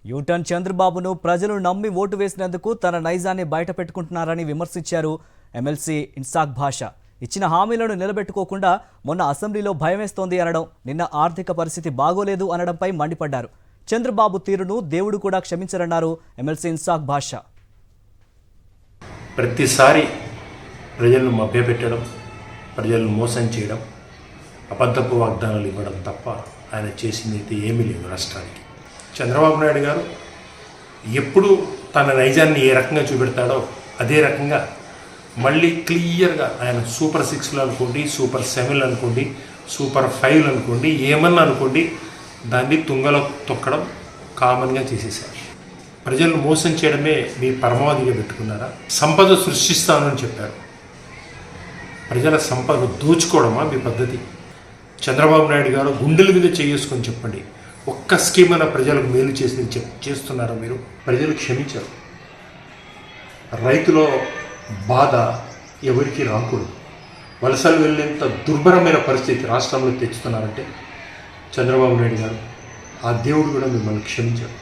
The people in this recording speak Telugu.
యూటర్న్ చంద్రబాబును ప్రజలు నమ్మి ఓటు వేసినందుకు తన నైజాన్ని బయట పెట్టుకుంటున్నారని విమర్శించారు ఎమ్మెల్సీ ఇన్సాక్ భాషా. ఇచ్చిన హామీలను నిలబెట్టుకోకుండా మొన్న అసెంబ్లీలో భయమేస్తోంది అనడం, నిన్న ఆర్థిక పరిస్థితి బాగోలేదు అనడంపై మండిపడ్డారు. చంద్రబాబు తీరును దేవుడు కూడా క్షమించరన్నారు ఎమ్మెల్సీ ఇన్సాక్ భాషా. ప్రతిసారి ప్రజలను మభ్యపెట్టడం, ప్రజలను మోసం చేయడం, అబద్ధపు వాగ్దానాలు ఇవ్వడం తప్ప ఆయన చేసింది ఏమీ లేదు రాష్ట్రానికి. చంద్రబాబు నాయుడు గారు ఎప్పుడు తన నైజాన్ని ఏ రకంగా చూపెడతాడో అదే రకంగా మళ్ళీ క్లియర్గా ఆయన సూపర్ 6లు అనుకోండి, సూపర్ 7లు అనుకోండి, సూపర్ 5లు అనుకోండి, ఏమన్నా అనుకోండి, దాన్ని తుంగలో తొక్కడం కామన్గా చేసేసారు. ప్రజలను మోసం చేయడమే మీ పరమావధిగా పెట్టుకున్నారా? సంపద సృష్టిస్తానని చెప్పారు. ప్రజల సంపద దోచుకోవడమా మీ పద్ధతి? చంద్రబాబు నాయుడు గారు గుండెల మీద చేసుకొని చెప్పండి, ఒక్క స్కీమ్ అయినా ప్రజలకు మేలు చేస్తున్నారా మీరు? ప్రజలు క్షమించారు. రైతుల బాధ ఎవరికి రాకూడదు. వలసలు వెళ్ళేంత దుర్భరమైన పరిస్థితి రాష్ట్రంలో తెచ్చుతున్నారంటే చంద్రబాబు నాయుడు గారు, ఆ దేవుడు కూడా మిమ్మల్ని క్షమించారు.